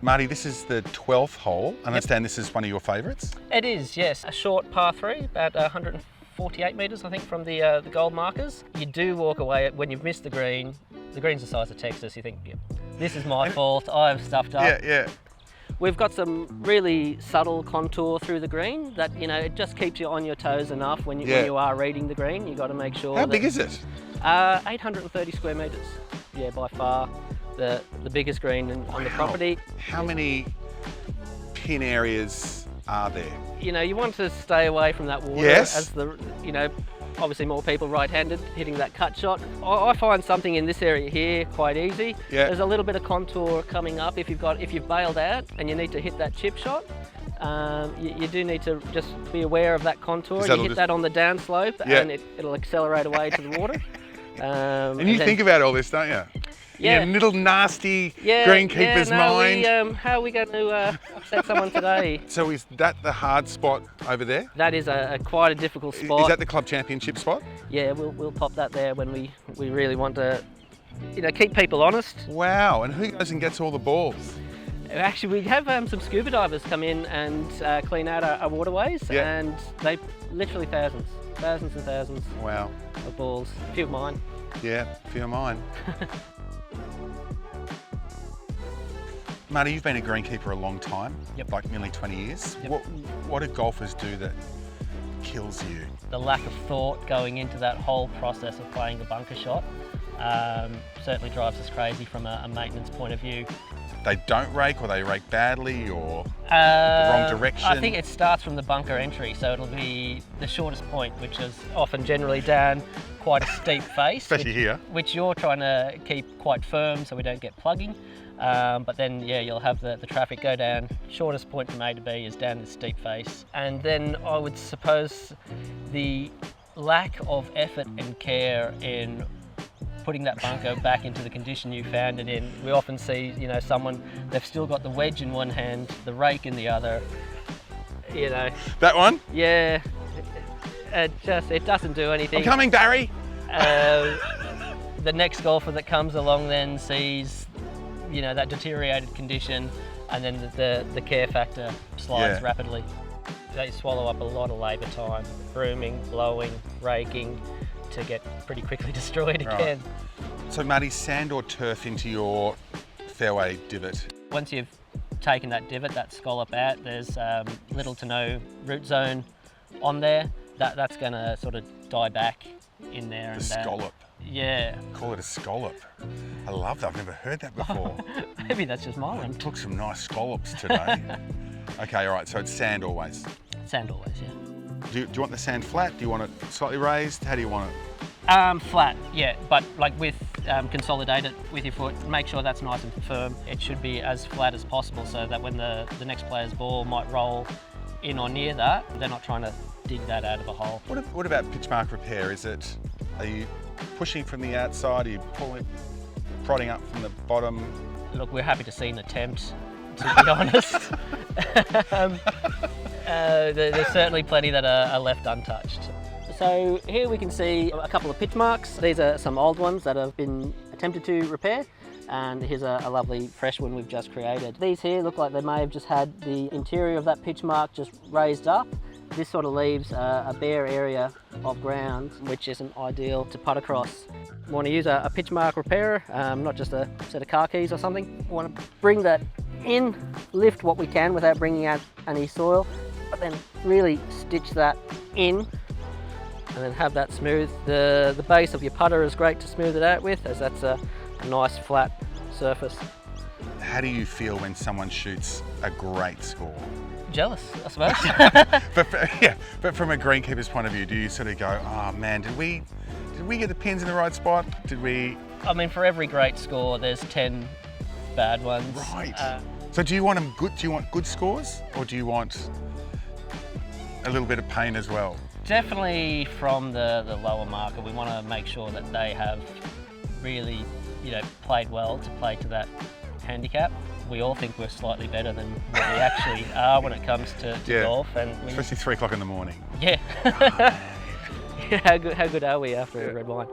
Marty, this is the 12th hole. I understand this is one of your favourites? It is, yes. A short par 3, about 148 metres, I think, from the gold markers. You do walk away when you've missed the green's the size of Texas. You think, yeah, this is my fault, I've stuffed up. Yeah. We've got some really subtle contour through the green that, you know, it just keeps you on your toes enough when you are reading the green. You've got to make sure. How big is it? 830 square metres. Yeah, by far the biggest green on the property. How many pin areas are there? You know, you want to stay away from that water as obviously more people right-handed hitting that cut shot. I find something in this area here quite easy. Yeah. There's a little bit of contour coming up if you've bailed out and you need to hit that chip shot. You do need to just be aware of that contour. You hit that on the downslope and it'll accelerate away to the water. And you think about all this, don't you? Yeah. In a little nasty greenkeeper's mind. How are we going to upset someone today? So is that the hard spot over there? That is quite a difficult spot. Is that the club championship spot? Yeah, we'll pop that there when we really want to, keep people honest. Wow, and who goes and gets all the balls? Actually, we have some scuba divers come in and clean out our waterways, and they literally thousands and thousands wow. of balls. A few of mine. Yeah, a few of mine. Marty, you've been a greenkeeper a long time, like nearly 20 years. Yep. What do golfers do that kills you? The lack of thought going into that whole process of playing a bunker shot certainly drives us crazy from a maintenance point of view. They don't rake, or they rake badly, or the wrong direction? I think it starts from the bunker entry, so it'll be the shortest point, which is often generally down quite a steep face. Especially here. Which you're trying to keep quite firm so we don't get plugging. But then, you'll have the traffic go down. Shortest point from A to B is down this steep face. And then I would suppose the lack of effort and care in putting that bunker back into the condition you found it in. We often see, someone, they've still got the wedge in one hand, the rake in the other, That one? Yeah, it doesn't do anything. I'm coming, Barry! The next golfer that comes along then sees, that deteriorated condition, and then the care factor slides rapidly. They swallow up a lot of labour time, brooming, blowing, raking, to get pretty quickly destroyed again. So Marty, sand or turf into your fairway divot? Once you've taken that divot, that scallop out, there's little to no root zone on there. That's going to sort of die back in there. The scallop? Yeah. Call it a scallop. I love that, I've never heard that before. Maybe that's just my one. Took some nice scallops today. Okay, all right, so it's sand always? Sand always, yeah. Do you want the sand flat? Do you want it slightly raised? How do you want it? Flat, yeah, but like consolidate it with your foot. Make sure that's nice and firm. It should be as flat as possible so that when the next player's ball might roll in or near that, they're not trying to dig that out of a hole. What about pitch mark repair? Are you pushing from the outside? Are you prodding up from the bottom? Look, we're happy to see an attempt, to be honest. There's certainly plenty that are left untouched. So here we can see a couple of pitch marks. These are some old ones that have been attempted to repair, and here's a lovely fresh one we've just created. These here look like they may have just had the interior of that pitch mark just raised up. This sort of leaves a bare area of ground which isn't ideal to putt across. We want to use a pitch mark repairer, not just a set of car keys or something. We want to bring that in, lift what we can without bringing out any soil, but then really stitch that in and then have that smooth. The base of your putter is great to smooth it out with, as that's a nice flat surface. How do you feel when someone shoots a great score? Jealous, I suppose. but from a greenkeeper's point of view, do you sort of go, oh man, did we get the pins in the right spot? Did we? I mean, for every great score, there's 10 bad ones. Right. So do you want them good? Do you want good scores, or do you want a little bit of pain as well? Definitely from the lower marker. We want to make sure that they have really, played well to play to that handicap. We all think we're slightly better than what we actually are when it comes to golf, and especially 3 o'clock in the morning. Yeah. How good are we after a red wine?